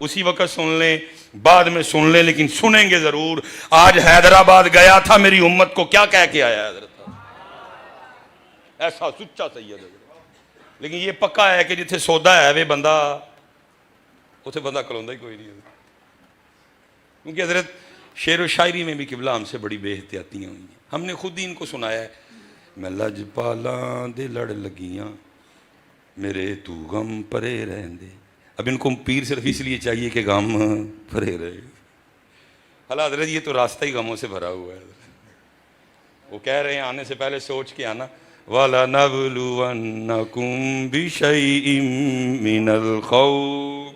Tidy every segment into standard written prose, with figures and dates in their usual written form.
اسی وقت سن لیں، بعد میں سن لیں، لیکن سنیں گے ضرور۔ آج حیدرآباد گیا تھا، میری امت کو کیا کہہ کے آیا حضرت، ایسا سچا سید ہے۔ لیکن یہ پکا ہے کہ جتھے سودا ہے وہ بندہ اتنے بندہ کلوندا ہی کوئی نہیں ہے، کیونکہ حضرت شعر و شاعری میں بھی قبلہ ہم سے بڑی بے احتیاطیاں ہوئی ہیں۔ ہم نے خود ہی ان کو سنایا ہے، میں لج پالاں دے لڑ لگیاں میرے تو غم پرے رہندے۔ اب ان کو پیر صرف اس لیے چاہیے کہ غم پرے رہے۔ حالہ حضرت یہ تو راستہ ہی غموں سے بھرا ہوا ہے۔ وہ کہہ رہے ہیں آنے سے پہلے سوچ کے آنا، وَلَنَبْلُوَنَّكُمْ بِشَيْءٍ مِّنَ الْخَوْفِ،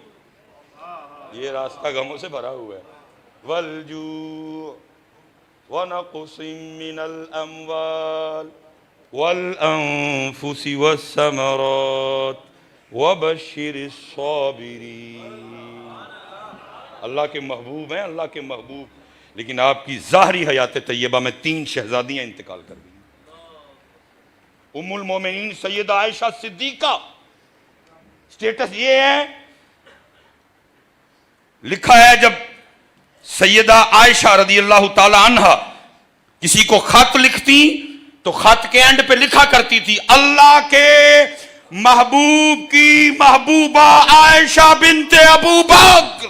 یہ راستہ غموں سے بھرا ہوا ہے، وَالْجُوعِ وَنَقْصٍ مِّنَ الْأَمْوَالِ وَالْأَنفُسِ وَالثَّمَرَاتِ وَبَشِّرِ الصَّابِرِينَ۔ اللہ کے محبوب ہیں، اللہ کے محبوب، لیکن آپ کی ظاہری حیات طیبہ میں 3 شہزادیاں انتقال کر گئی۔ ام المومنین سیدہ عائشہ صدیقہ، سٹیٹس یہ ہے، لکھا ہے جب سیدہ عائشہ رضی اللہ تعالی عنہ کسی کو خط لکھتی تو خط کے اینڈ پہ لکھا کرتی تھی، اللہ کے محبوب کی محبوبہ عائشہ بنت ابو بکر۔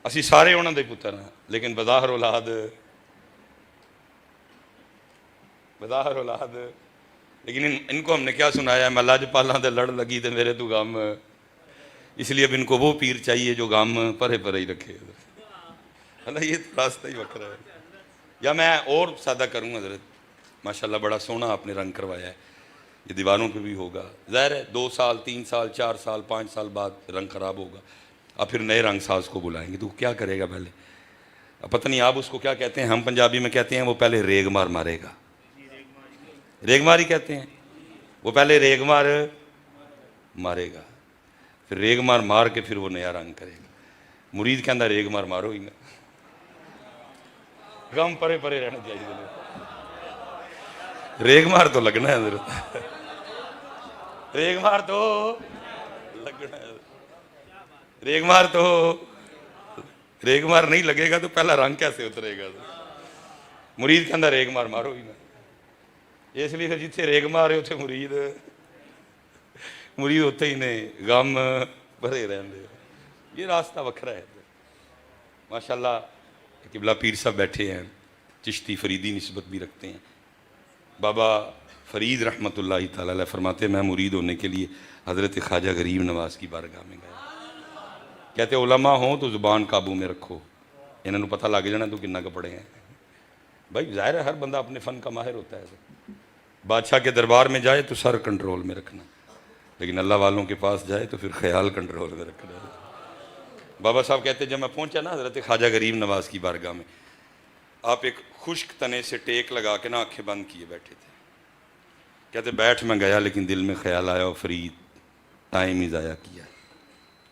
اسی سارے انہوں دے پتر ہیں، لیکن بظاہر اولاد لیکن ان کو ہم نے کیا سنایا، میں لج پالاں دے لڑ لگی تے میرے تو غم، اس لیے اب ان کو وہ پیر چاہیے جو غم پرے پرے ہی رکھے۔ اللہ یہ تو راستہ ہی وکرا ہے۔ یا میں اور سادہ کروں حضرت، ماشاءاللہ بڑا سونا آپ نے رنگ کروایا ہے، یہ دیواروں پہ بھی ہوگا، ظاہر ہے 2 سال 3 سال 4 سال 5 سال بعد رنگ خراب ہوگا، اب پھر نئے رنگ ساز کو بلائیں گے تو کیا کرے گا پہلے، اب پتہ نہیں آپ اس کو کیا کہتے ہیں، ہم پنجابی میں کہتے ہیں وہ پہلے ریگ مار مارے گا، ریگ مار ہی کہتے ہیں، وہ پہلے ریگ مار مارے گا، پھر ریگ مار مار کے پھر وہ نیا رنگ کرے گا۔ مرید کے اندر ریگ مار مارو ہی نا، غم پرے پرے رہنا چاہیے، ریگ مار تو لگنا ہے حضرت، ریگ مار تو لگنا ہے، ریگ مار نہیں لگے گا تو پہلا رنگ کیسے اترے گا؟ مرید کے اندر ریگ مار مارو ہی نا، اس لیے پھر جتنے ریگ مارے اتنے مرید ہوتے ہی نہیں، غم بھرے رہندے، یہ راستہ وکھرا ہے۔ ماشاءاللہ قبلہ پیر صاحب بیٹھے ہیں، چشتی فریدی نسبت بھی رکھتے ہیں، بابا فرید رحمۃ اللہ تعالی علیہ فرماتے ہیں میں مرید ہونے کے لیے حضرت خواجہ غریب نواز کی بارگاہ میں گیا، کہتے علماء ہوں تو زبان قابو میں رکھو، انہوں نے پتہ لگ جانا تو کنہ کپڑے ہیں، بھائی ظاہر ہے ہر بندہ اپنے فن کا ماہر ہوتا ہے، بادشاہ کے دربار میں جائے تو سر کنٹرول میں رکھنا، لیکن اللہ والوں کے پاس جائے تو پھر خیال کنٹرول میں رکھنا۔ بابا صاحب کہتے ہیں جب میں پہنچا نا حضرت خواجہ غریب نواز کی بارگاہ میں، آپ ایک خشک تنے سے ٹیک لگا کے نا آنکھیں بند کیے بیٹھے تھے، کہتے بیٹھ میں گیا لیکن دل میں خیال آیا فرید ٹائم ہی ضائع کیا،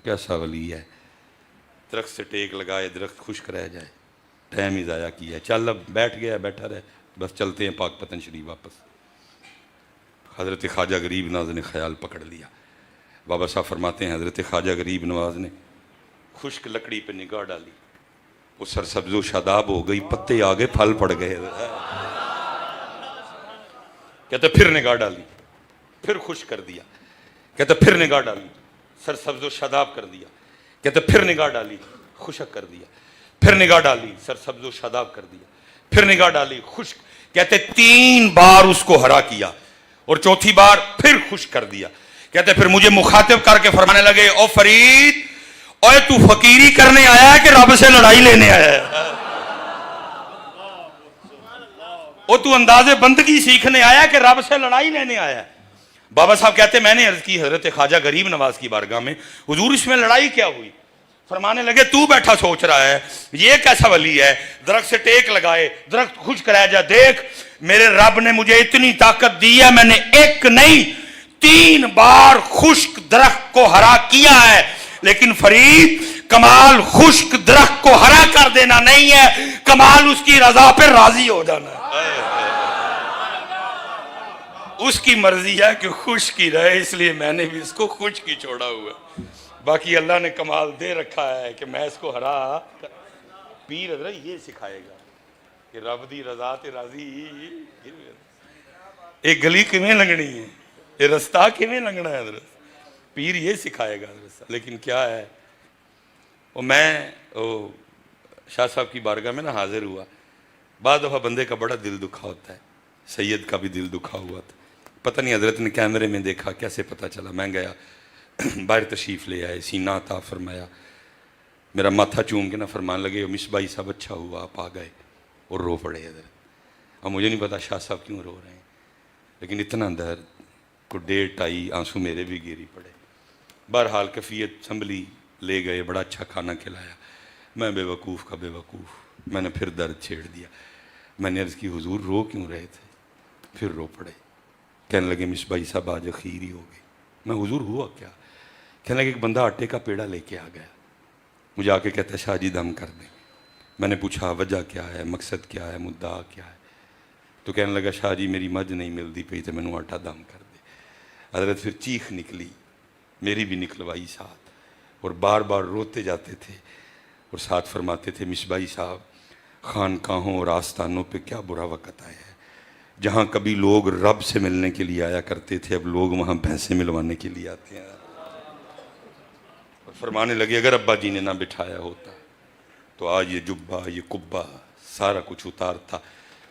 کیسا ولی ہے، درخت سے ٹیک لگائے درخت خشک رہ جائے، ٹائم ہی ضائع کیا، چل اب بیٹھ گیا بیٹھا رہے، بس چلتے ہیں پاک پتن شریف واپس۔ حضرت خواجہ غریب نواز نے خیال پکڑ لیا، بابا صاحب فرماتے ہیں حضرت خواجہ غریب نواز نے خشک لکڑی پہ نگاہ ڈالی، وہ سرسبز و شاداب ہو گئی، پتے آگے پھل پڑ گئے، کہتے پھر نگاہ ڈالی، پھر خشک کر دیا، کہتے پھر نگاہ ڈالی، سرسبز و شاداب کر دیا، کہتے پھر نگاہ ڈالی، خشک کر دیا، پھر نگاہ ڈالی، سرسبز و شاداب کر دیا، پھر نگاہ ڈالی، خشک، کہتے 3 بار اس کو ہرا کیا اور چوتھی بار پھر خشک کر دیا، کہتے پھر مجھے مخاطب کر کے فرمانے لگے او فرید، اوے تو فقیری کرنے آیا ہے کہ رب سے لڑائی لینے آیا ہے؟ او تو انداز بندگی سیکھنے آیا ہے کہ رب سے لڑائی لینے آیا ہے؟ بابا صاحب کہتے میں نے عرض کی حضرت خواجہ غریب نواز کی بارگاہ میں، حضور اس میں لڑائی کیا ہوئی؟ فرمانے لگے تو بیٹھا سوچ رہا ہے یہ کیسا ولی ہے، درخت سے ٹیک لگائے درخت خشک رہ جائے، دیکھ میرے رب نے مجھے اتنی طاقت دی ہے، میں نے 1 نہیں 3 بار خشک درخت کو ہرا کیا ہے، لیکن فرید کمال خشک درخت کو ہرا کر دینا نہیں ہے، کمال اس کی رضا پہ راضی ہو جانا ہے۔ اس کی مرضی ہے کہ خوش کی رہے، اس لیے میں نے بھی اس کو خوش کی چھوڑا ہوا. باقی اللہ نے کمال دے رکھا ہے کہ میں اس کو ہرا. پیر حضرت یہ سکھائے گا کہ رب دی رضا تے راضی. ایک گلی کیویں لنگنی ہے، یہ رستہ کیویں لنگنا ہے حضرت. پیر یہ سکھائے گا حضرت. لیکن کیا ہے، میں شاہ صاحب کی بارگاہ میں نا حاضر ہوا. بعض دفعہ بندے کا بڑا دل دکھا ہوتا ہے. سید کا بھی دل دکھا ہوا تھا. پتہ نہیں حضرت نے کیمرے میں دیکھا، کیسے پتہ چلا. میں گیا، باہر تشریف لے آئے، سینہ عطا فرمایا. میرا ماتھا چوم کے نہ فرمان لگے مصباحی صاحب اچھا ہوا آپ آ گئے، اور رو پڑے حضرت. اب مجھے نہیں پتا شاہ صاحب کیوں رو رہے ہیں، لیکن اتنا درد کو 1.5 آنسو میرے بھی گیری پڑے. بہرحال کیفیت سنبھلی، لے گئے، بڑا اچھا کھانا کھلایا. میں بے وقوف کا بے وقوف، میں نے پھر درد چھیڑ دیا. میں نے عرض کی حضور رو کیوں رہے تھے؟ پھر رو پڑے. کہنے لگے مصباحی صاحب آج اخیر ہی ہو گئی. میں حضور ہوا کیا؟ کہنے لگے ایک بندہ آٹے کا پیڑا لے کے آ گیا، مجھے آ کے کہتا ہے شاہ جی دم کر دیں. میں نے پوچھا وجہ کیا ہے، مقصد کیا ہے، مدعا کیا ہے؟ تو کہنے لگا شاہ جی میری مجھ نہیں ملتی پئی تو مینوں آٹا دم کر دے. حضرت پھر چیخ نکلی، میری بھی نکلوائی ساتھ، اور بار بار روتے جاتے تھے اور ساتھ فرماتے تھے مصباحی صاحب خانقاہوں اور آستانوں پہ کیا برا وقت آیا ہے. جہاں کبھی لوگ رب سے ملنے کے لیے آیا کرتے تھے، اب لوگ وہاں بھینسیں ملوانے کے لیے آتے ہیں. اور فرمانے لگے اگر ابا جی نے نہ بٹھایا ہوتا تو آج یہ جبہ یہ قبہ سارا کچھ اتار تھا،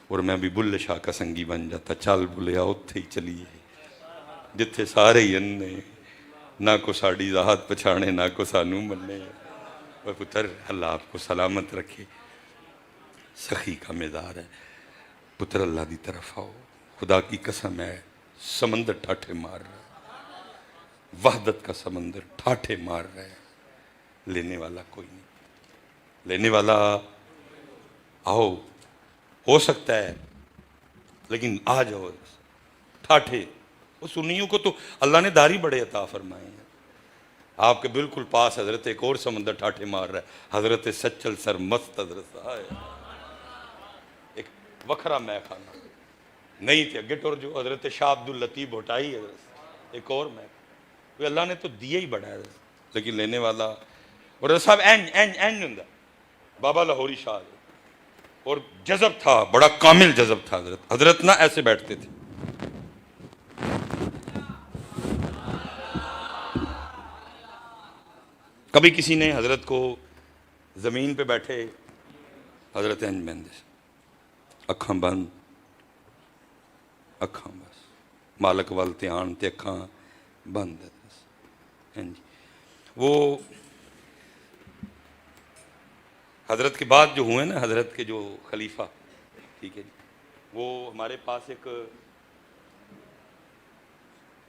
اور میں بھی بلے شاہ کا سنگی بن جاتا. چل بلیا اتھے ہی چلیے جتھے سارے ہی انے، نہ کو ساڑی ذات پچھانے نہ کو سانو منے. اور پتر اللہ آپ کو سلامت رکھے. سخی کا مزار ہے پتر، اللہ دی طرف آؤ. خدا کی قسم ہے سمندر ٹھاٹھے مار رہا ہے، وحدت کا سمندر ٹھاٹھے مار رہا ہے. لینے والا کوئی نہیں. لینے والا آؤ، ہو سکتا ہے لیکن آ جاؤ. ٹھاٹھے وہ سنیوں کو تو اللہ نے داڑھی بڑے عطا فرمائے ہیں. آپ کے بالکل پاس حضرت ایک اور سمندر ٹھاٹھے مار رہا ہے، حضرت سچل سر مست حضرت ایک وکھرا میں خانہ نہیں تھے. اگے ٹور جو حضرت شاہ عبد اللطیف بھٹائی حضرت ایک اور میں. اللہ نے تو دیا ہی بڑا ہے حضرت. لیکن لینے والا اور حضرت صاحب این ہوں بابا لاہوری شاہ، اور جذب تھا، بڑا کامل جذب تھا حضرت. حضرت نہ ایسے بیٹھتے تھے. کبھی کسی نے حضرت کو زمین پہ بیٹھے، حضرت انج بندے اکھاں بند، اکھاں بس مالک وال دھیان تے اکھاں بند. وہ حضرت کے بعد جو ہوئے نا، حضرت کے جو خلیفہ، ٹھیک ہے جی، وہ ہمارے پاس ایک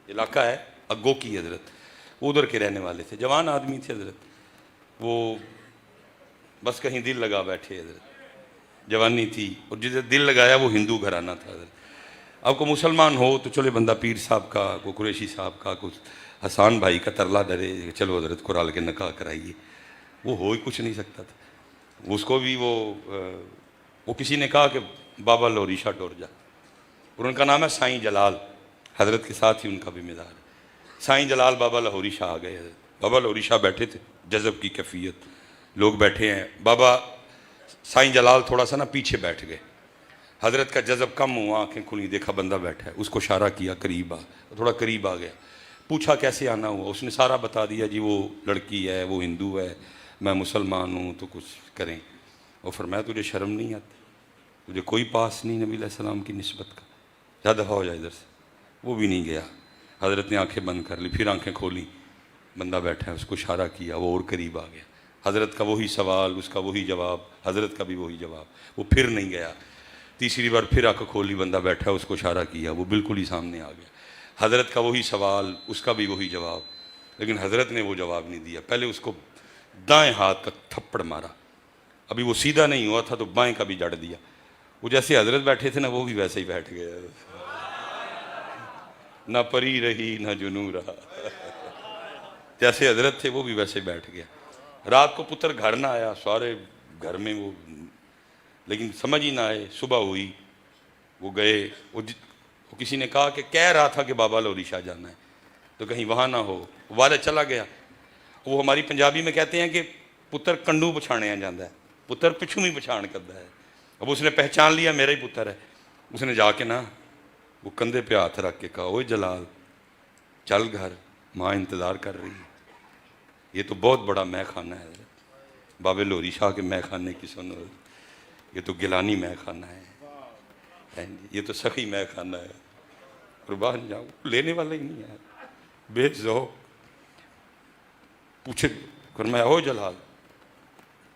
علاقہ ہے اگو کی حضرت، وہ ادھر کے رہنے والے تھے. جوان آدمی تھے حضرت. وہ بس کہیں دل لگا بیٹھے حضرت. جوانی تھی اور جسے دل لگایا وہ ہندو گھرانہ تھا حضرت. اب کو مسلمان ہو تو چلے بندہ پیر صاحب کا، کوئی قریشی صاحب کا، کچھ حسان بھائی کا ترلا ڈرے چلو حضرت کو رال کے نکاح کرائیے. وہ ہو ہی کچھ نہیں سکتا تھا. اس کو بھی وہ کسی نے کہا کہ بابا لاہوری شاہ ٹور جا، اور ان کا نام ہے سائیں جلال. حضرت کے ساتھ ہی ان کا بھی مزار ہے. سائیں جلال بابا لاہوری شاہ آ گئے حضرت. بابا لاہوری شاہ بیٹھے تھے، جذب کی کیفیت، لوگ بیٹھے ہیں. بابا سائیں جلال تھوڑا سا نا پیچھے بیٹھ گئے. حضرت کا جذب کم ہوا، آنکھیں کھلی، دیکھا بندہ بیٹھا ہے. اس کو اشارہ کیا قریب آ. تھوڑا قریب آ گیا. پوچھا کیسے آنا ہوا؟ اس نے سارا بتا دیا. جی وہ لڑکی ہے، وہ ہندو ہے، میں مسلمان ہوں، تو کچھ کریں. اور فرمایا تجھے شرم نہیں آتی؟ تجھے کوئی پاس نہیں نبی علیہ السلام کی نسبت کا؟ جا دفعہ ہو جائے ادھر سے. وہ بھی نہیں گیا. حضرت نے آنکھیں بند کر لی، پھر آنکھیں کھولی. بندہ بیٹھا ہے، اس کو اشارہ کیا، وہ اور قریب آ گیا. حضرت کا وہی سوال، اس کا وہی جواب، حضرت کا بھی وہی جواب. وہ پھر نہیں گیا. تیسری بار پھر آنکھ کھولی، بندہ بیٹھا ہے، اس کو اشارہ کیا، وہ بالکل ہی سامنے آ گیا. حضرت کا وہی سوال، اس کا بھی وہی جواب. لیکن حضرت نے وہ جواب نہیں دیا. پہلے اس کو دائیں ہاتھ کا تھپڑ مارا. ابھی وہ سیدھا نہیں ہوا تھا تو بائیں کا بھی جڑ دیا. وہ جیسے حضرت بیٹھے تھے نا، وہ بھی ویسے ہی بیٹھ گئے. نہ پری رہی نہ جنوں رہا. جیسے حضرت تھے وہ بھی ویسے بیٹھ گیا. رات کو پتر گھر نہ آیا، سارے گھر میں وہ، لیکن سمجھ ہی نہ آئے. صبح ہوئی، وہ گئے. وہ کسی نے کہا کہ کہہ رہا تھا کہ بابا لوری شاہ جانا ہے تو کہیں وہاں نہ ہو، والد چلا گیا۔ وہ ہماری پنجابی میں کہتے ہیں کہ پتر کنڈو پچھاڑیا جاتا ہے، پتر پچھوں بھی پچھان کرتا ہے۔ اب اس نے پہچان لیا میرا ہی پتر ہے، اس نے جا کے نا وہ کندھے پہ ہاتھ رکھ کے کہا، اوے جلال چل گھر، ماں انتظار کر رہی ہے۔ یہ تو بہت بڑا مے خانہ ہے حضرت، بابے لوری شاہ کے مے خانے کی سنو، یہ تو گیلانی مے خانہ ہے، یہ تو سخی مے خانہ ہے، قربان جاؤں لینے والا ہی نہیں ہے، بے ذوق۔ پوچھے فرمایا، ہو جلال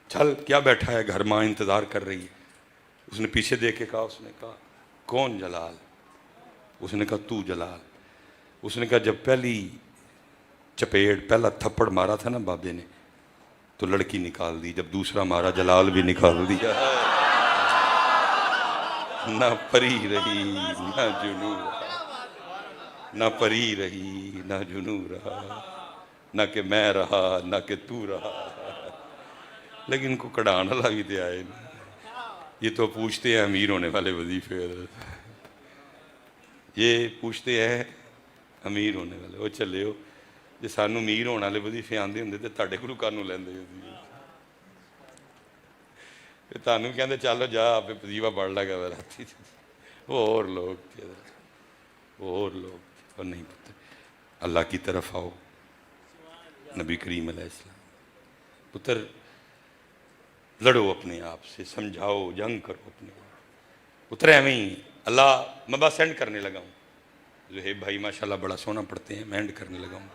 چل، کیا بیٹھا ہے گھر، ماں انتظار کر رہی ہے۔ اس نے پیچھے دیکھ کے کہا، اس نے کہا کون جلال؟ اس نے کہا تو جلال۔ اس نے کہا جب پہلی چپیڑ، پہلا تھپڑ مارا تھا نا بابے نے تو لڑکی نکال دی، جب دوسرا مارا جلال بھی نکال دیا۔ نہ پری رہی نہ جنو رہا، نہ پری رہی نہ جنو رہا، نہ کہ میں رہا نہ کہ تو رہا، لیکن کو کڑان والا بھی تو آئے نا۔ یہ تو پوچھتے ہیں امیر ہونے والے وظیفے، یہ پوچھتے ہیں امیر ہونے والے، وہ چلے ہو جی سانو امیر ہونے والے وظیفے آندے ہوں تو تھوڑے کولوں کانوں لیندے سی، تانوں کہندے چلو جا آپ وظیفہ پڑھ لے گا راتی، وہ اور لوگ تھے، وہ اور لوگ تھے، اور نہیں پتہ۔ اللہ کی طرف آؤ، نبی کریم علیہ السلام، پتر لڑو اپنے آپ سے، سمجھاؤ، جنگ کرو اپنے آپ، پتر ایویں ہی اللہ۔ میں بس اینڈ کرنے لگا ہوں، زہیب بھائی ماشاءاللہ بڑا سونا پڑھتے ہیں، میں اینڈ کرنے لگا ہوں۔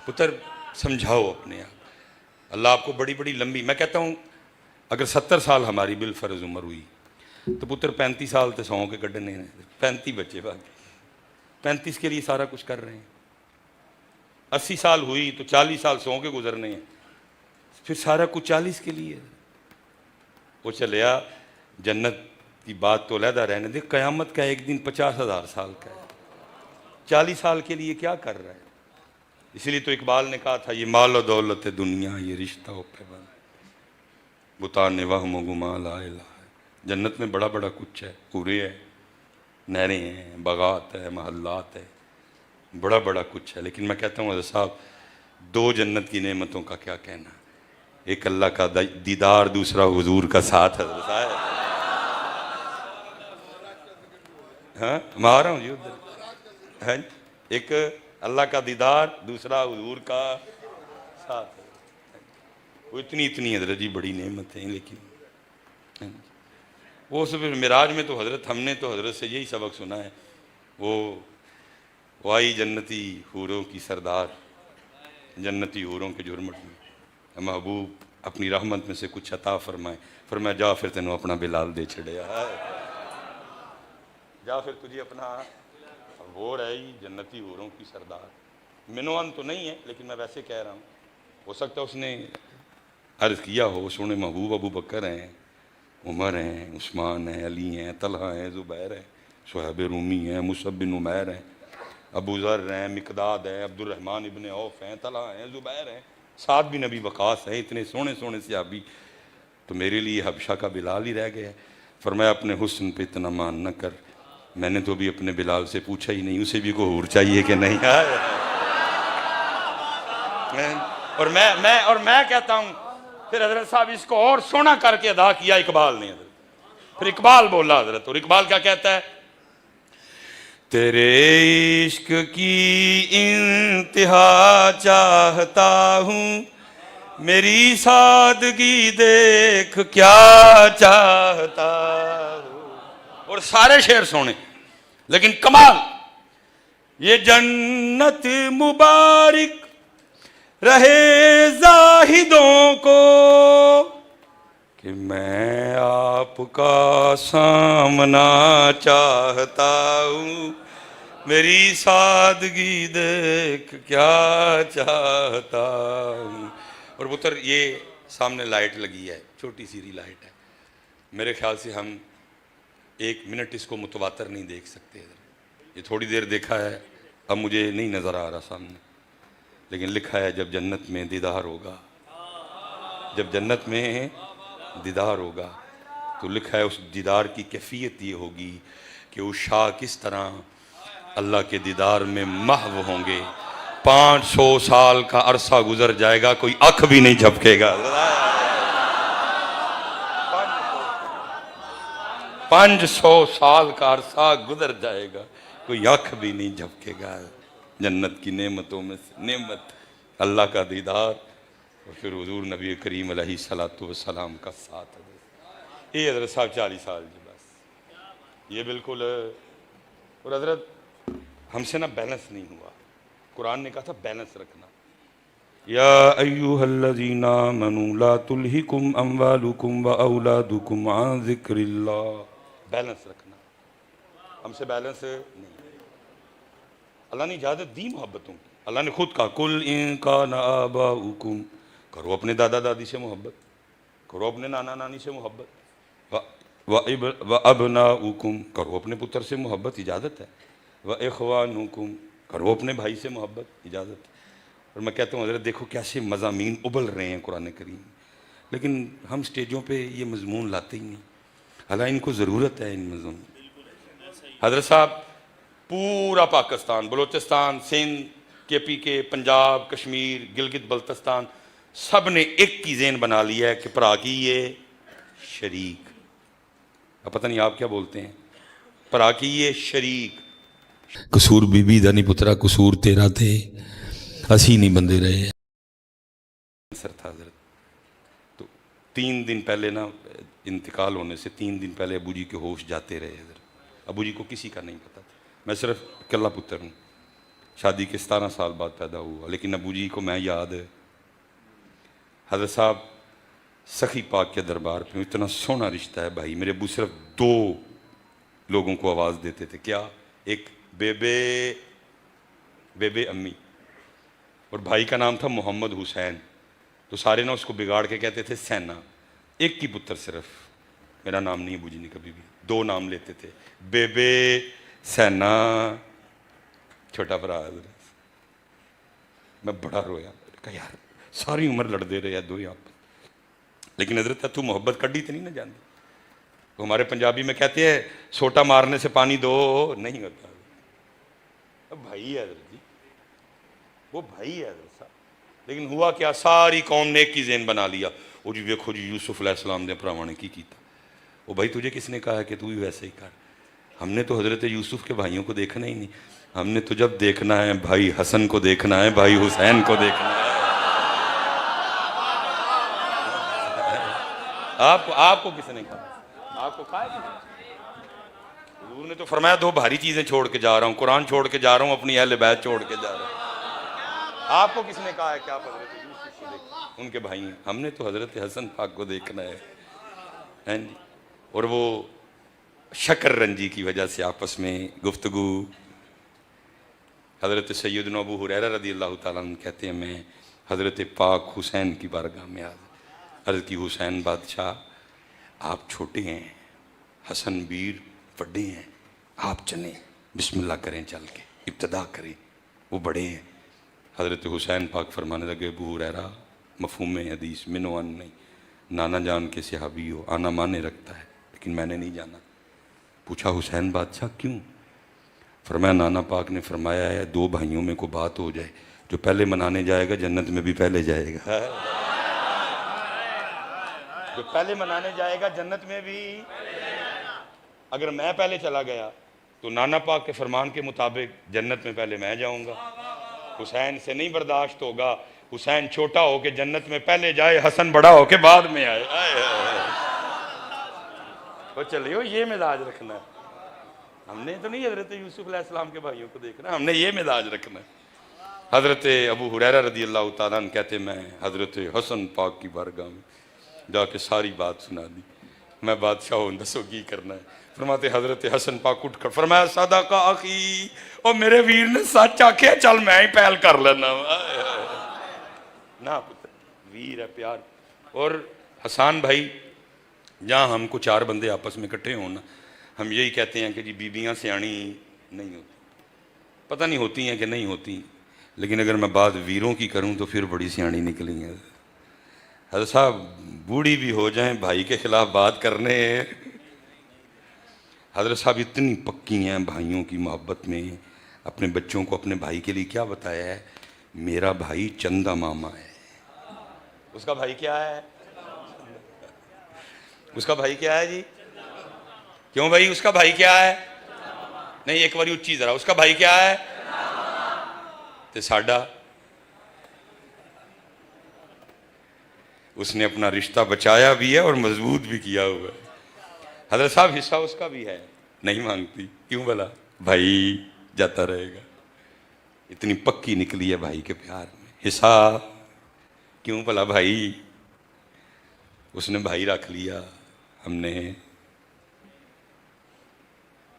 پتر سمجھاؤ اپنے آپ، اللہ آپ کو بڑی بڑی لمبی، میں کہتا ہوں اگر 70 سال ہماری بالفرض عمر ہوئی تو پتر 35 سال تے سو کے کڈنے ہیں، 35 بچے باقی، 35 کے لیے سارا کچھ کر رہے ہیں۔ 80 سال ہوئی تو 40 سال سو کے گزرنے ہیں، پھر سارا کچھ 40 کے لیے۔ وہ چلیا جنت کی بات تو علیحدہ رہنے دے، قیامت کا ایک دن 50,000 سال کا ہے، 40 سال کے لیے کیا کر رہا ہے؟ اسی لیے تو اقبال نے کہا تھا، یہ مال و دولت دنیا، یہ رشتہ و پیوند، بتان وہم و گما لا الہ ہے۔ جنت میں بڑا بڑا کچھ ہے، پورے ہے، نہریں ہیں، باغات ہے، محلات ہے، بڑا بڑا کچھ ہے، لیکن میں کہتا ہوں حضرت صاحب دو جنت کی نعمتوں کا کیا کہنا، ایک اللہ کا دیدار، دوسرا حضور کا ساتھ۔ حضرت صاحب ہاں میں آ رہا ہوں جی ادھر، ایک اللہ کا دیدار، دوسرا حضور کا ساتھ۔ وہ اتنی حضرت جی بڑی نعمت ہیں، لیکن وہ سب معراج میں تو حضرت، ہم نے تو حضرت سے یہی سبق سنا ہے، وہ آئی جنتی حوروں کی سردار، جنتی حوروں کے جرمٹ میں، محبوب اپنی رحمت میں سے کچھ عطا فرمائے، فرمایا جا پھر تینوں اپنا بلال دے چھڑیا، جا پھر تجھے اپنا وہ رہی جنتی حوروں کی سردار۔ منوان تو نہیں ہے لیکن میں ویسے کہہ رہا ہوں، ہو سکتا ہے اس نے عرض کیا ہو، سونے محبوب ابو بکر ہیں، عمر ہیں، عثمان ہیں، علی ہیں، طلحہ ہیں، زبیر ہیں، صہیب رومی ہیں، مصعب بن عمیر ہیں، ابو ذر ہیں، مقداد ہیں، عبد الرحمن ابن عوف ہیں، طلحہ ہیں، زبیر ہیں، سعد بن ابی وقاص ہیں، اتنے سونے سونے صحابی، تو میرے لیے حبشہ کا بلال ہی رہ گیا ہے۔ فرمایا اپنے حسن پہ اتنا مان نہ کر، میں نے تو بھی اپنے بلال سے پوچھا ہی نہیں، اسے بھی کوئی حور چاہیے کہ نہیں۔ اور میں کہتا ہوں پھر حضرت صاحب اس کو اور سونا کر کے ادا کیا اقبال نے، حضرت پھر اقبال بولا حضرت، اور اقبال کیا کہتا ہے، تیرے عشق کی انتہا چاہتا ہوں، میری سادگی دیکھ کیا چاہتا ہوں، اور سارے شعر سونے، لیکن کمال یہ جنت مبارک رہے زاہدوں کو کہ میں آپ کا سامنا چاہتا ہوں، میری سادگی دیکھ کیا چاہتا ہوں۔ اور پتر یہ سامنے لائٹ لگی ہے، چھوٹی سی لائٹ ہے، میرے خیال سے ہم 1 منٹ اس کو متواتر نہیں دیکھ سکتے، یہ تھوڑی دیر دیکھا ہے، اب مجھے نہیں نظر آ رہا سامنے، لیکن لکھا ہے جب جنت میں دیدار ہوگا، جب جنت میں دیدار ہوگا تو لکھا ہے اس دیدار کی کیفیت یہ ہوگی کہ وہ شاہ کس طرح اللہ کے دیدار میں محو ہوں گے. 500 سال کا عرصہ گزر جائے گا, کوئی آنکھ بھی نہیں جھپکے گا. 500 سال کا عرصہ گزر جائے گا, کوئی آنکھ بھی نہیں جھپکے گا. جنت کی نعمتوں میں سے نعمت اللہ کا دیدار, اور پھر حضور نبی کریم علیہ الصلوۃ والسلام کا ساتھ. یہ حضرت صاحب 40 سال جی بس یہ بالکل. اور حضرت ہم سے نا بیلنس نہیں ہوا. قرآن نے کہا تھا بیلنس رکھنا. یا ایھا الذین آمنوا لا تلہکم اموالکم واولادکم عن ذکر اللہ. بیلنس رکھنا. ہم سے بیلنس نہیں. اللہ نے اجازت دی محبتوں کی. اللہ نے خود کہا کل ان کان آباؤکم, کرو اپنے دادا دادی سے محبت, کرو اپنے نانا نانی سے محبت, وابناؤکم, کرو اپنے پتر سے محبت, اجازت ہے. واخوانکم, کرو اپنے بھائی سے محبت, اجازت ہے. اور میں کہتا ہوں حضرت دیکھو کیسے مضامین ابل رہے ہیں قرآن کریم, لیکن ہم سٹیجوں پہ یہ مضمون لاتے ہی نہیں. حالانکہ ان کو ضرورت ہے ان مضمون. حضرت صاحب پورا پاکستان, بلوچستان, سندھ, کے پی کے, پنجاب, کشمیر, گلگت بلتستان, سب نے ایک کی ذہن بنا لیا ہے کہ بھرا کی یہ شریک. اب پتہ نہیں آپ کیا بولتے ہیں, بھرا کی یہ شریک. قصور بی بی دا نہیں پترا, قصور تیرا تھے, اسی نہیں بندے رہے. سر تھا حضرت. تو 3 دن پہلے نا انتقال ہونے سے 3 دن پہلے ابو جی کے ہوش جاتے رہے حضرت. ابو جی کو کسی کا نہیں پتا تھا. میں صرف اکلا پتر ہوں, شادی کے 17 سال بعد پیدا ہوا, لیکن ابو جی کو میں یاد ہے. حضرت صاحب سخی پاک کے دربار پہ اتنا سونا رشتہ ہے بھائی. میرے ابو صرف 2 لوگوں کو آواز دیتے تھے. کیا؟ ایک بے امی, اور بھائی کا نام تھا محمد حسین. تو سارے نا اس کو بگاڑ کے کہتے تھے سینا. ایک کی پتر صرف, میرا نام نہیں ابو جی نے کبھی بھی, 2 نام لیتے تھے, بے سینا, چھوٹا بھرا. میں بڑا رویا, کہا یار ساری عمر لڑتے رہے دو یہاں پر. لیکن حضرت تو محبت کڈی تو نہیں نہ جانتی. تو ہمارے پنجابی میں کہتے ہیں سوٹا مارنے سے پانی دو نہیں ہوتا. بھائی ہے حضرت جی, وہ بھائی ہے حضرت صاحب. لیکن ہوا کیا, ساری قوم نے ایک کی ذہن بنا لیا. وہ جی ویکھو جی یوسف علیہ السلام نے بھراواں نے کی کیتا. وہ بھائی تجھے کس نے کہا ہے کہ تو بھی ویسے ہی کر. ہم نے تو حضرت یوسف کے بھائیوں کو دیکھنا ہی نہیں. ہم نے تو جب دیکھنا ہے بھائی حسن کو دیکھنا ہے, بھائی حسین کو دیکھنا ہے. آپ کو کس نے کہا؟ آپ کو کہا ہے. حضور نے تو فرمایا 2 بھاری چیزیں چھوڑ کے جا رہا ہوں, قرآن چھوڑ کے جا رہا ہوں, اپنی اہل بیت چھوڑ کے جا رہا ہوں. آپ کو کس نے کہا ہے کہ آپ حضرت یوسف کو دیکھیں, ان کے بھائی ہیں. ہم نے تو حضرت حسن پاک کو دیکھنا ہے. اور وہ شکر رنجی کی وجہ سے آپس میں گفتگو. حضرت سیدنا ابو ہریرہ رضی اللہ تعالیٰ عنہ کہتے ہیں میں حضرت پاک حسین کی بارگاہ میں عرض کی, حسین بادشاہ آپ چھوٹے ہیں, حسن بیر بڑے ہیں, آپ چلیں بسم اللہ کریں, چل کے ابتدا کریں, وہ بڑے ہیں. حضرت حسین پاک فرمانے لگے ابو ہریرہ مفہوم حدیث منو ان نہیں, نانا جان کے صحابی ہو, آنا مانے رکھتا ہے, لیکن میں نے نہیں جانا. پوچھا حسین بادشاہ کیوں؟ فرمایا نانا پاک نے فرمایا ہے 2 بھائیوں میں کو بات ہو جائے, جو پہلے منانے جائے گا جنت میں بھی پہلے جائے گا. جو پہلے منانے جائے گا جنت میں بھی. اگر میں پہلے چلا گیا تو نانا پاک کے فرمان کے مطابق جنت میں پہلے میں جاؤں گا. حسین سے نہیں برداشت ہوگا, حسین چھوٹا ہو کے جنت میں پہلے جائے, حسن بڑا ہو کے بعد میں آئے. تو چلیو یہ مزاج رکھنا ہے. ہم نے تو نہیں حضرت یوسف علیہ السلام کے بھائیوں کو دیکھنا, ہم نے یہ مزاج رکھنا ہے. حضرت ابو ہریرہ رضی اللہ تعالیٰ عنہ کہتے میں حضرت حسن پاک کی بارگاہ میں جا کے ساری بات سنا دی. میں بادشاہ ہوں, دسو کی کرنا ہے. فرماتے حضرت حسن پاک اٹھ کر فرمایا صدق اخی, اور میرے ویر نے سچ آکھیا, چل میں ہی پہل کر لینا. نا پتر ویر ہے, پیار. اور حسان بھائی جہاں ہم کو 4 بندے آپس میں اکٹھے ہوں نا, ہم یہی کہتے ہیں کہ جی بیبیاں سیاڑی نہیں ہوتی. پتہ نہیں ہوتی ہیں کہ نہیں ہوتی, لیکن اگر میں بات ویروں کی کروں تو پھر بڑی سیاڑی نکلیں گے. حضرت صاحب بوڑھی بھی ہو جائیں بھائی کے خلاف بات کرنے. حضرت صاحب اتنی پکی ہیں بھائیوں کی محبت میں, اپنے بچوں کو اپنے بھائی کے لیے کیا بتایا ہے؟ میرا بھائی چندہ ماما ہے. اس کا بھائی کیا ہے؟ اس کا بھائی کیا ہے جی؟ کیوں بھائی اس کا بھائی کیا ہے؟ نہیں ایک باری اچھی ذرا، اس کا بھائی کیا ہے؟ تو ساڈا اس نے اپنا رشتہ بچایا بھی ہے اور مضبوط بھی کیا ہوا ہے. حضرت صاحب حصہ اس کا بھی ہے، نہیں مانگتی. کیوں بھلا؟ بھائی جاتا رہے گا. اتنی پکی نکلی ہے بھائی کے پیار میں. حصہ کیوں بھلا؟ بھائی اس نے بھائی رکھ لیا، ہم نے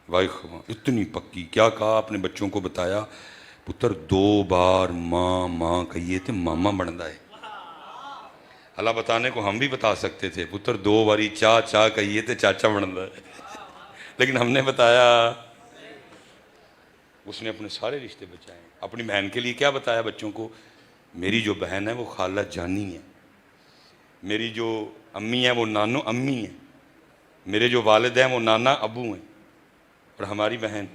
بھائی اتنی پکی. کیا کہا اپنے بچوں کو؟ بتایا پتر 2 بار ماں ماں کہیے تھے ماما بنتا ہے. اللہ بتانے کو ہم بھی بتا سکتے تھے پتر 2 باری چا چا کہیے تھے چاچا بنتا ہے، لیکن ہم نے بتایا. اس نے اپنے سارے رشتے بچائے. اپنی بہن کے لیے کیا بتایا بچوں کو؟ میری جو بہن ہے وہ خالہ جانی ہے، میری جو امی ہے وہ نانو امی ہے، میرے جو والد ہیں وہ نانا ابو ہیں، اور ہماری بہن.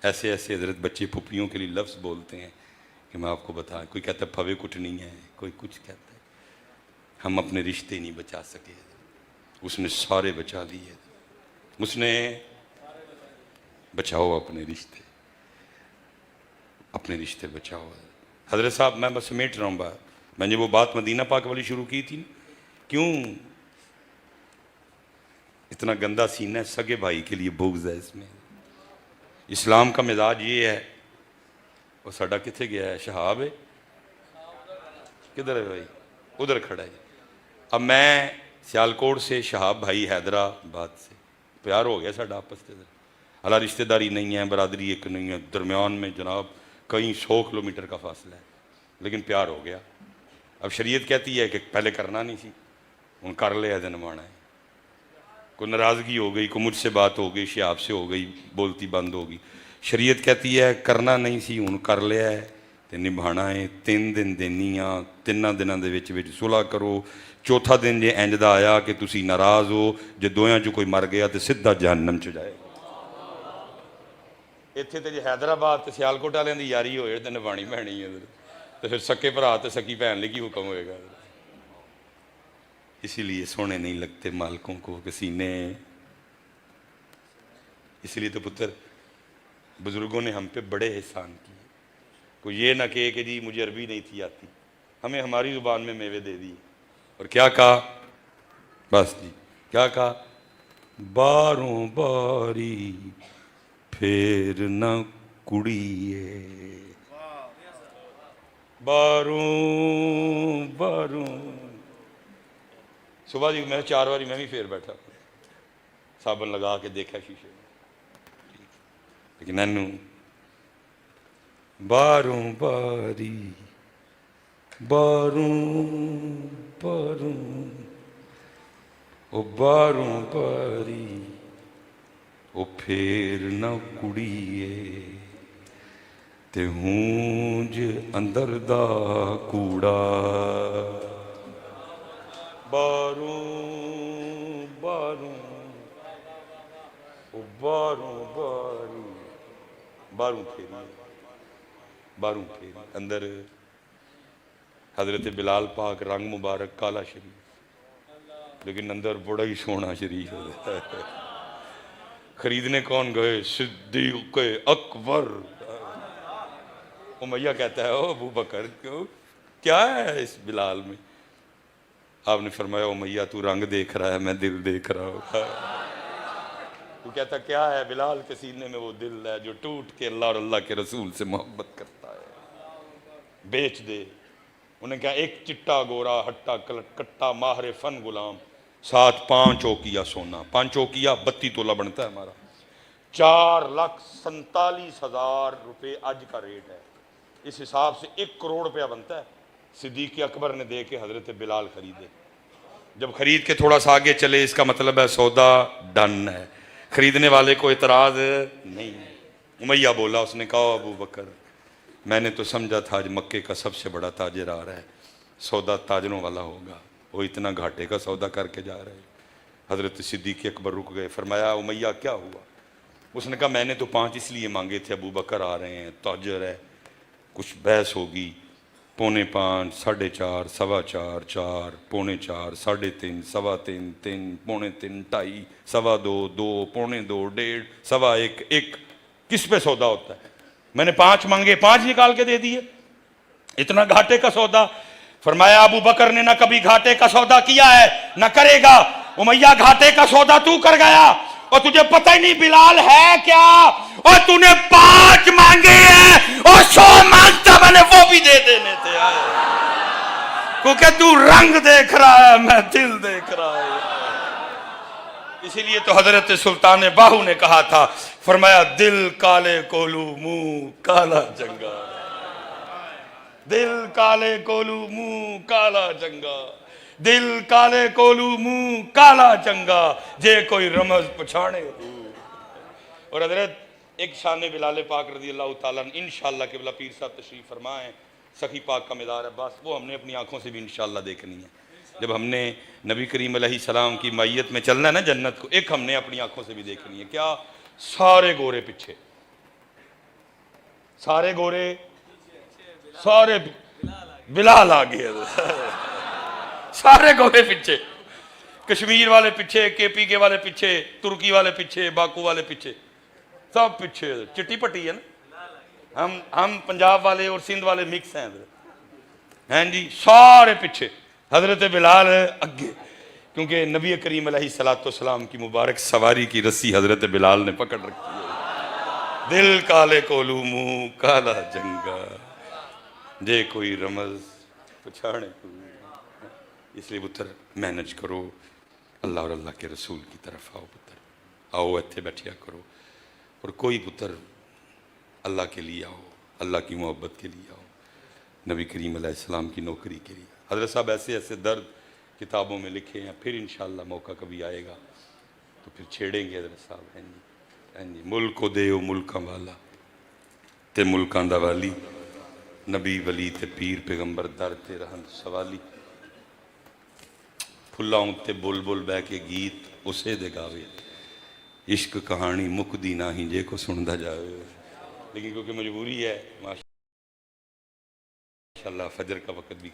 ایسے ایسے حضرت بچے پھپھیوں کے لیے لفظ بولتے ہیں کہ میں آپ کو بتاؤں. کوئی کہتا ہے پھوے کٹنی ہے، کوئی کچھ کہتا ہے. ہم اپنے رشتے نہیں بچا سکے، اس نے سارے بچا لیے. اس نے بچاؤ اپنے رشتے، اپنے رشتے بچاؤ. حضرت صاحب میں بس سمیٹ رہا ہوں بات. میں نے وہ بات مدینہ پاک والی شروع کی تھی نا، کیوں اتنا گندا سینہ ہے؟ سگے بھائی کے لیے بغض ہے اس میں. اسلام کا مزاج یہ ہے. وہ ساڈا کتنے گیا ہے؟ شہاب ہے کدھر ہے بھائی؟ ادھر کھڑا ہے. اب میں سیالکوٹ سے، شہاب بھائی حیدرآباد سے. پیار ہو گیا ساڈا آپس سے. اللہ رشتہ داری نہیں ہے، برادری ایک نہیں ہے، درمیان میں جناب کئی 100 کلومیٹر کا فاصلہ ہے، لیکن پیار ہو گیا. اب شریعت کہتی ہے کہ پہلے کرنا نہیں سی، ہوں کر لیا تو نمانا ہے. کوئی ناراضگی ہو گئی، کوئی مجھ سے بات ہو گئی، شہاب سے ہو گئی، بولتی بند ہوگی. شریعت کہتی ہے کرنا نہیں سی، ہوں کر لیا ہے تو نبھانا ہے. 3 دن دینی آ، 3 دنوں دے وچ صلح کرو. چوتھا دن جے انج دا آیا کہ تسی ناراض ہو، جے دویاں چوں کوئی مر گیا تو سیدھا جہنم چ جائے. اتنے تو جی حیدرآباد تو سیالکوٹ والوں کی یاری ہوئے تو نبھانی پینی ہے، تو پھر سکے بھرا تو سکی بھن لیے کی حکم ہوئے گا. اسی لیے سونے نہیں لگتے مالکوں کو کہ سینے. اس لیے تو پتر بزرگوں نے ہم پہ بڑے احسان کیے. کوئی یہ نہ کہے کہ جی مجھے عربی نہیں تھی آتی، ہمیں ہماری زبان میں میوے دے دی. اور کیا کہا؟ بس جی کیا کہا؟ باروں باری پھر نہ کڑیے، باروں باروں. صبح جی میں 4 باری میں بھی پھر بیٹھا، صابن لگا کے دیکھا شیشے میں، لیکن اینو باروں باری باروں باروں او باروں باری او پھر نہ کڑیے تے ہونج اندر دا کوڑا. باروں باروں او باروں باری باروں پھیری، باروں پھیری. اندر حضرت بلال پاک رنگ مبارک کالا شریف، لیکن اندر بڑا ہی سونا شریف ہے. خریدنے کون گئے؟ صدیق اکبر. امیہ کہتا ہے او ابو بکر کیا ہے اس بلال میں؟ آپ نے فرمایا امیہ تو رنگ دیکھ رہا ہے، میں دل دیکھ رہا ہوں. تو کہتا کیا ہے؟ بلال کے سینے میں وہ دل ہے جو ٹوٹ کے اللہ اور اللہ کے رسول سے محبت کرتا ہے. بیچ دے. انہیں کہا ایک چٹا گورا ہٹا کٹا ماہر فن غلام، 7 5 اوقیہ سونا. 5 اوقیہ 32 تولہ بنتا ہے ہمارا. 4,47,000 روپے آج کا ریٹ ہے. اس حساب سے 1 کروڑ روپیہ بنتا ہے. صدیق اکبر نے دے کے حضرت بلال خریدے. جب خرید کے تھوڑا سا آگے چلے اس کا مطلب ہے سودا ڈن ہے، خریدنے والے کو اعتراض نہیں. امیہ بولا، اس نے کہا ابو بکر میں نے تو سمجھا تھا آج مکے کا سب سے بڑا تاجر آ رہا ہے، سودا تاجروں والا ہوگا، وہ اتنا گھاٹے کا سودا کر کے جا رہے. حضرت صدیق اکبر رک گئے. فرمایا امیہ کیا ہوا؟ اس نے کہا میں نے تو 5 اس لیے مانگے تھے، ابو بکر آ رہے ہیں، تاجر ہے، کچھ بحث ہوگی، 4:45 4:30 4:15 4 4:45 3:30 3:15 3 3:45 2:30 2:15 2 2:45 1:30 1:15 1 کس پہ سودا ہوتا ہے؟ میں نے 5 مانگے، 5 نکال کے دے دیے، اتنا گھاٹے کا سودا؟ فرمایا ابو بکر نے نہ کبھی گھاٹے کا سودا کیا ہے نہ کرے گا۔ امیہ گھاٹے کا سودا تو کر گیا، اور تجھے پتہ ہی نہیں بلال ہے کیا، اور تو نے 5 مانگے ہیں اور 100 مانگتا میں نے وہ بھی دے دینے تھے، کیونکہ تو رنگ دیکھ رہا ہے، میں دل دیکھ رہا ہے۔ اسی لیے تو حضرت سلطان باہو نے کہا تھا، فرمایا دل کالے کولو منہ کالا جنگا، دل کالے کولو منہ کالا جنگا، دل کالے کولو منہ کالا جنگا، جے کوئی رمز پچھانے ہو۔ اور حضرت ایک شان بلال پاک رضی اللہ تعالیٰ انشاءاللہ قبلہ پیر صاحب تشریف فرمائیں، سخی پاک کا مدار عباس، وہ ہم نے اپنی آنکھوں سے بھی انشاءاللہ دیکھنی ہے۔ جب ہم نے نبی کریم علیہ السلام کی مائیت میں چلنا ہے نا جنت کو، ایک ہم نے اپنی آنکھوں سے بھی دیکھنی ہے، کیا؟ سارے گورے پیچھے، سارے گورے، سارے بلال آگے، سارے گورے پیچھے، کشمیر والے پیچھے، کے پی کے والے پیچھے، ترکی والے پیچھے، باکو والے پیچھے، سب پیچھے، چٹی پٹی ہے نا، ہم پنجاب والے اور سندھ والے مکس ہیں حضرت، ہیں جی، سارے پیچھے، حضرت بلال اگے، کیونکہ نبی کریم علیہ السلام کی مبارک سواری کی رسی حضرت بلال نے پکڑ رکھی ہے۔ دل کالے کولو منہ کالا جنگا، جے کوئی رمز پچھاڑے کو۔ اس لیے پتر محنت کرو، اللہ اور اللہ کے رسول کی طرف آؤ پتر، آؤ ایتھے بیٹھیا کرو، اور کوئی پتر اللہ کے لیے آؤ، اللہ کی محبت کے لیے آؤ، نبی کریم علیہ السلام کی نوکری کے لیے۔ حضرت صاحب ایسے ایسے درد کتابوں میں لکھے ہیں، پھر انشاءاللہ موقع کبھی آئے گا تو پھر چھیڑیں گے حضرت صاحب، ہیں جی، ملک کو دے او ملکاں والا تے ملکاں دا والی، نبی ولی تے پیر پیغمبر در تے رہن سوالی، پھلاؤں تے بول بول بہ کے گیت اسے دے گاوے، عشق کہانی مکدی نہ ہی جے کو سندا جاوے۔ لیکن کیونکہ مجبوری ہے، ماشاءاللہ فجر کا وقت بھی